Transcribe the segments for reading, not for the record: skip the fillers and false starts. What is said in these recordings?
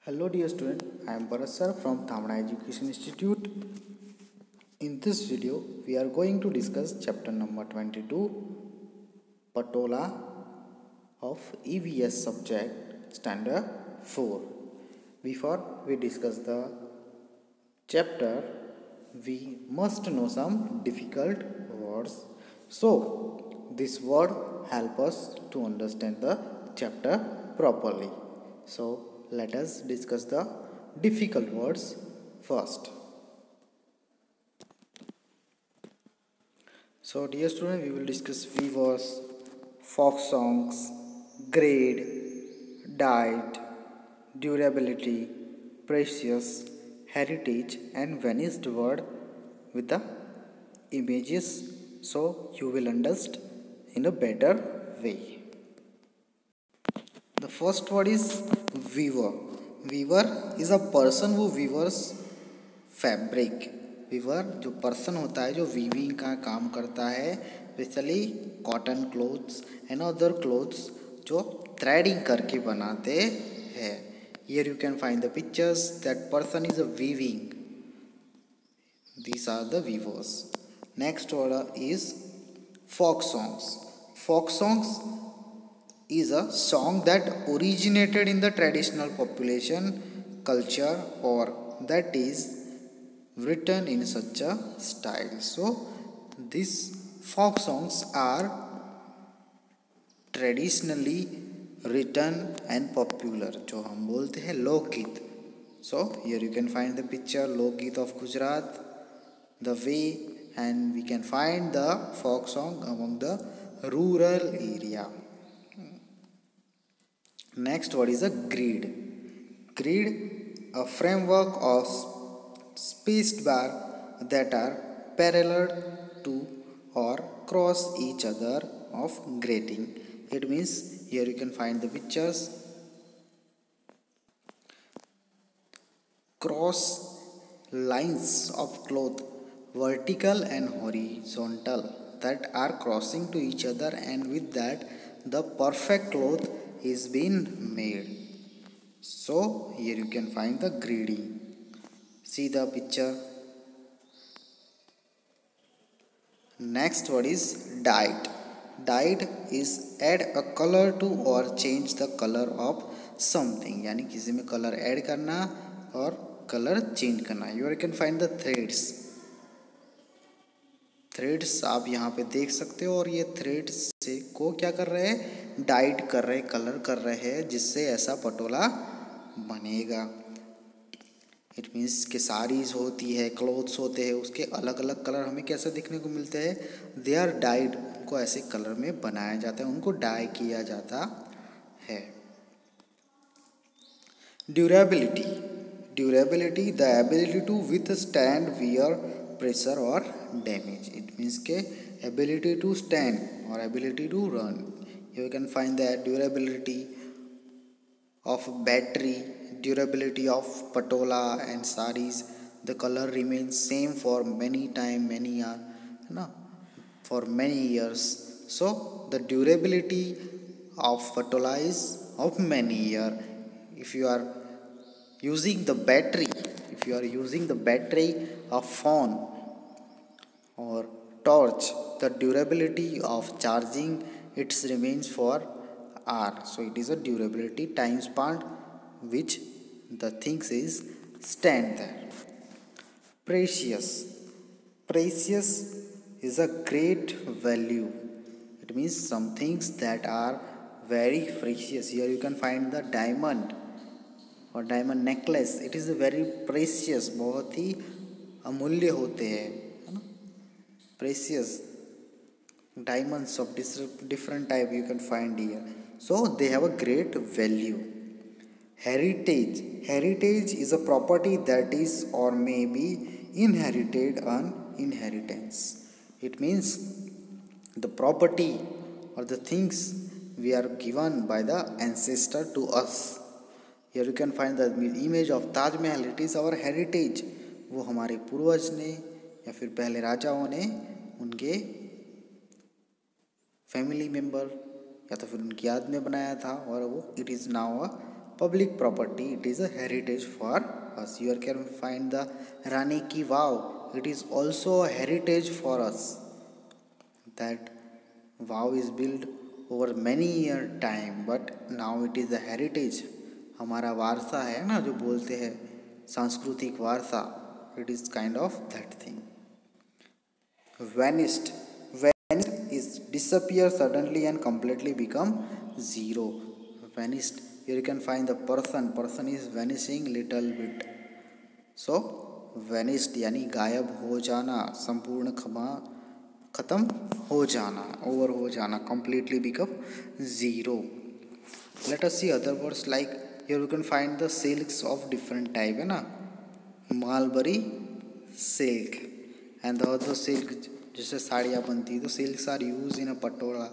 Hello dear student, I am Bharat sir from Thamana Education Institute. In this video, we are going to discuss chapter number 22, Patola of EVS subject standard 4. Before we discuss the chapter, we must know some difficult words. So, this word help us to understand the chapter properly. So, let us discuss the difficult words first. So, dear student, we will discuss weavers, folk songs, grade, diet, durability, precious, heritage, and vanished word with the images, so you will understand in a better way. The first word is weaver. Weaver is a person who weaves fabric. Weaver जो person होता है जो weaving का काम करता है, specially cotton clothes and other clothes जो threading करके बनाते हैं. Here you can find the pictures that person is a weaving. These are the weavers. Next order is folk songs. Folk songs is a song that originated in the traditional population culture or that is written in such a style. So these folk songs are traditionally written and popular, जो हम बोलते हैं लोकगीत. So here you can find the picture लोकगीत of Gujarat, the way, and we can find the folk song among the rural area. Next word is a grid. Grid, a framework of spaced bar that are parallel to or cross each other of grating. It means here you can find the pictures. Cross lines of cloth, vertical and horizontal, that are crossing to each other, and with that the perfect cloth is being made. So here you can find the grading. See the picture. Next word is dyed. Dyed is add a color to or change the color of something. यानी किसी में color add करना और color change करना. You can find the threads. Threads आप यहाँ पे देख सकते हो और ये थ्रेड्स से को क्या कर रहे हैं, डाइड कर रहे हैं, कलर कर रहे हैं, जिससे ऐसा पटोला बनेगा. इट मीन्स कि साड़ीज होती है, क्लोथ्स होते हैं, उसके अलग अलग कलर हमें कैसे देखने को मिलते हैं, दे आर डाइड. उनको ऐसे कलर में बनाया जाता है, उनको डाई किया जाता है. Durability. Durability the ability to withstand wear, pressure और डैमेज. इट मीन्स के एबिलिटी टू स्टैंड और ability to run. You can find the durability of battery, durability of patola and sarees. The color remains same for many time, many year, no, for many years. So the durability of patola is of many year. If you are using the battery, if you are using the battery of phone or torch, the durability of charging it remains for R. So it is a durability time span which the things is stand there. Precious. Precious is a great value. It means some things that are very precious. Here you can find the diamond or diamond necklace. It is a very precious. बहुत ही अमूल्य होते हैं, है ना. Precious diamonds of different type you can find here. So they have a great value. Heritage. Heritage is a property that is or may be inherited on inheritance. It means the property or the things we are given by the ancestor to us. Here you can find the image of Taj Mahal. It is our heritage. वो हमारे पूर्वज ने या फिर पहले राजाओं ने उनके फैमिली मेम्बर या तो फिर उनकी याद में बनाया था और वो it is now a public property, it is a heritage for us. You can find the Rani Ki Vav, it is also a heritage for us. That Vav is built over many year time, but now it is a heritage. हमारा वारसा है ना, जो बोलते हैं सांस्कृतिक वारसा, it is kind of that thing. Vanished, vanished is disappear suddenly and completely become zero. Vanished, here you can find the person is vanishing little bit. So vanished यानी गायब हो जाना, संपूर्ण खत्म हो जाना, ओवर हो जाना, completely become zero. Let us see other words like here you can find the silks of different type, है ना, मालबरी silk and the other silk, जैसे साड़ियाँ बनती है तो silks are used in a patola.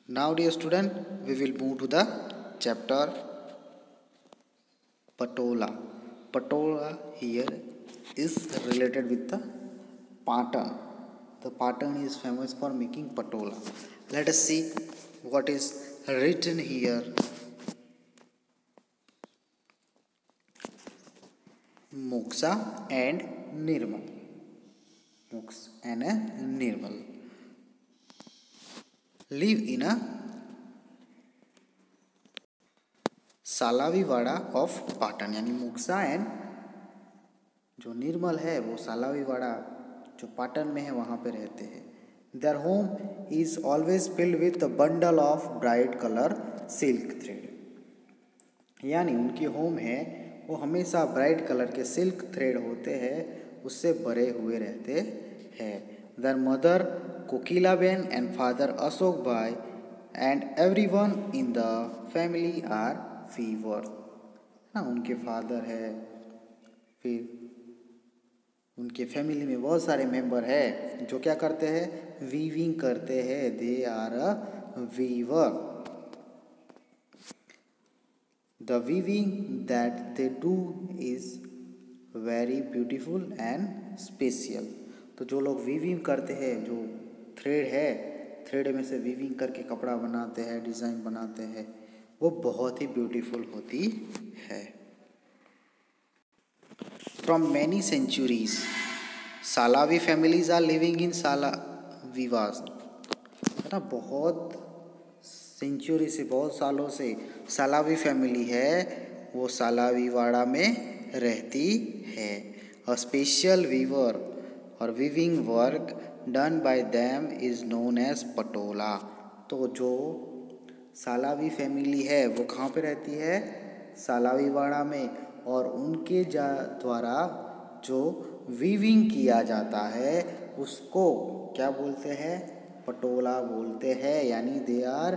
Now dear student, we will move to the chapter patola. Patola here is related with the Patan. The Patan is famous for making patola. Let us see what is written here. Moksha and Nirmal. Moksha and Nirmal live in a Salaviwada of Patan, यानी मोक्सा and जो निर्मल है वो सालावीवाड़ा जो पाटन में है वहाँ पे रहते हैं. Their home is always filled with a bundle of bright colour silk thread, यानी उनकी होम है वो हमेशा ब्राइट कलर के सिल्क थ्रेड होते हैं, उससे भरे हुए रहते हैं. Their mother Kokilaben and father Ashok bhai and everyone in the family are weaver. हाँ, उनके फादर है, फिर उनके फैमिली में बहुत सारे मेंबर है जो क्या करते हैं, वीविंग करते हैं. They are a weaver. The weaving that they do is very beautiful and special. तो जो लोग वीविंग करते हैं, जो थ्रेड है, थ्रेड में से वीविंग करके कपड़ा बनाते हैं, डिज़ाइन बनाते हैं, वो बहुत ही ब्यूटीफुल होती है. From many centuries Salavi families are living in Salaviwas, है ना, बहुत सेंचुरी से, बहुत सालों से सालावी फैमिली है वो सालावीवाड़ा में रहती है. अ स्पेशल वीवर और weaving work done by them is known as Patola. तो जो सालावी फैमिली है वो कहाँ पे रहती है, सालावीवाड़ा में, और उनके द्वारा जो वीविंग किया जाता है उसको क्या बोलते हैं, पटोला बोलते हैं. यानी they are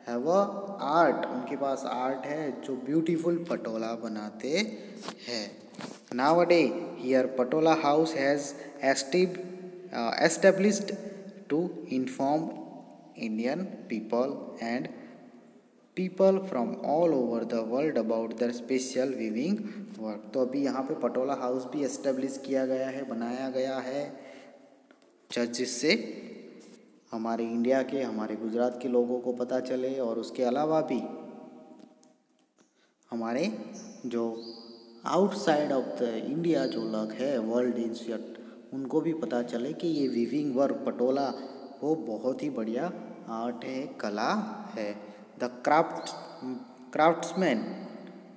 have a art, उनके पास आर्ट है जो ब्यूटीफुल पटोला बनाते हैं. Nowadays here Patola House has established to inform Indian people and people from all over the world about their special weaving work. तो अभी यहाँ पे पटोला हाउस भी एस्टेब्लिश किया गया है, बनाया गया है, जिससे हमारे इंडिया के, हमारे गुजरात के लोगों को पता चले, और उसके अलावा भी हमारे जो आउटसाइड ऑफ द इंडिया जो लोग है, वर्ल्ड इंसियट, उनको भी पता चले कि ये वीविंग वर्क पटोला वो बहुत ही बढ़िया आर्ट है, कला है. The craftsman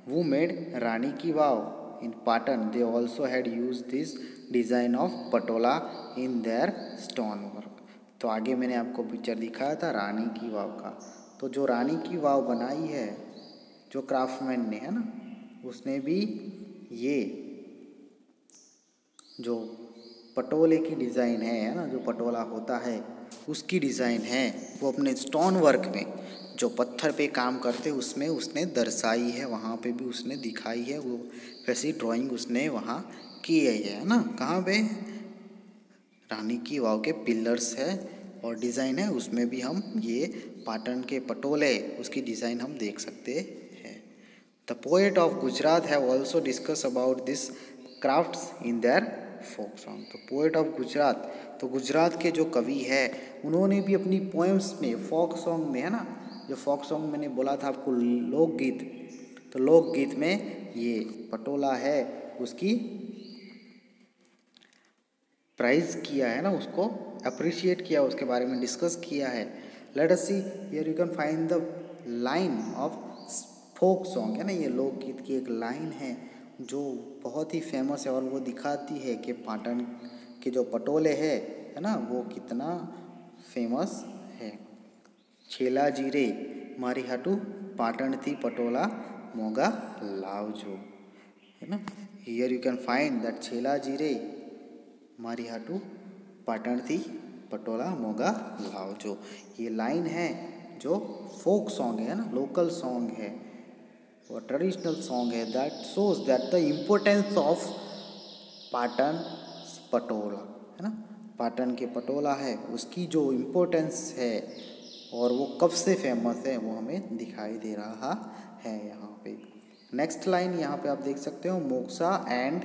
who made Rani Ki Vav in Patan, they also had used this design of patola in their stone work. तो आगे मैंने आपको पिक्चर दिखाया था रानी की वाव का. तो जो रानी की वाव बनाई है जो क्राफ्टमैन ने, है ना, उसने भी ये जो पटोले की डिज़ाइन है ना, जो पटोला होता है उसकी डिज़ाइन है वो अपने स्टोन वर्क में जो पत्थर पे काम करते उसमें उसने दर्शाई है, वहाँ पे भी उसने दिखाई है. वो वैसी ड्राइंग उसने वहाँ की है ना. कहाँ पे, रानी की वाव के पिलर्स है और डिज़ाइन है, उसमें भी हम ये पाटन के पटोले उसकी डिज़ाइन हम देख सकते हैं. The poet of Gujarat have also discuss about this crafts in their folk song. तो पोएट ऑफ गुजरात, तो गुजरात के जो कवि है उन्होंने भी अपनी पोएम्स में, फोक सॉन्ग में, है ना, जो फोक सॉन्ग मैंने बोला था आपको लोकगीत, तो लोकगीत में ये पटोला है उसकी प्राइज किया है ना, उसको अप्रिशिएट किया, उसके बारे में डिस्कस किया है। Let us see here you can find the line of folk song, है ना, ये लोकगीत की एक लाइन है जो बहुत ही फेमस है और वो दिखाती है कि पाटन के जो पटोले है ना, वो कितना फेमस है। छेला जीरे मारी हाटू पाटन थी पटोला मोगा लावजो, है ना। Here you can find that छेला जीरे मारी हाटू पाटन थी पटोला मोगा लावजो। ये लाइन है जो फोक सॉन्ग है ना, लोकल सॉन्ग है और ट्रेडिशनल सॉन्ग है, that shows that the importance of Patan Patola, है ना। पाटन के पटोला है उसकी जो इम्पोर्टेंस है और वो कब से फेमस है वो हमें दिखाई दे रहा है यहाँ पे। नेक्स्ट लाइन यहाँ पे आप देख सकते हो, moxa and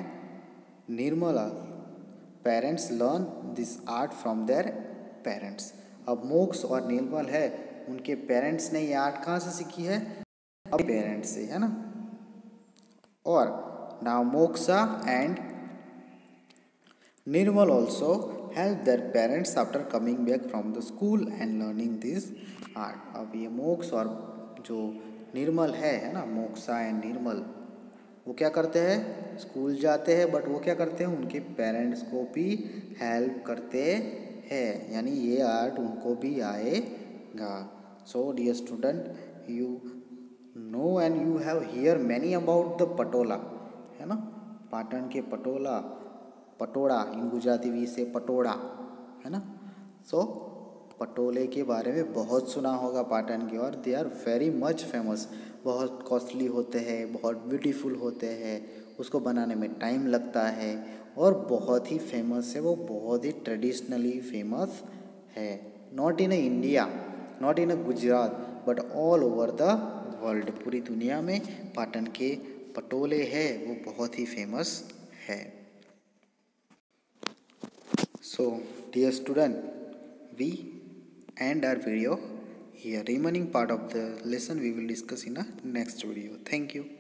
Nirmala parents learn this art from their parents. अब मोक्ष और निर्मल है उनके पेरेंट्स ने ये आर्ट कहाँ से सीखी है, अपने पेरेंट्स से, है ना। और now moxa and Nirmal also help their parents after coming back from the school and learning this art. अब ये मोक्ष और जो निर्मल है ना, मोक्सा एंड निर्मल, वो क्या करते हैं, स्कूल जाते हैं, बट वो क्या करते हैं, उनके पेरेंट्स को भी हेल्प करते हैं, यानी ये आर्ट उनको भी आएगा। So dear student, you know and you have hear many about the Patola, है ना, पाटन के Patola, Patoda in Gujarati we say Patoda, है ना। सो पटोले के बारे में बहुत सुना होगा पाटन के, और they are very much famous. बहुत कॉस्टली होते हैं, बहुत ब्यूटीफुल होते हैं, उसको बनाने में टाइम लगता है और बहुत ही फेमस है, वो बहुत ही ट्रेडिशनली फेमस है। Not in India, not in Gujarat, but all over the world, पूरी दुनिया में पाटन के पटोले हैं वो बहुत ही फेमस है। So dear student, we end our video here. Remaining part of the lesson we will discuss in a next video. Thank you.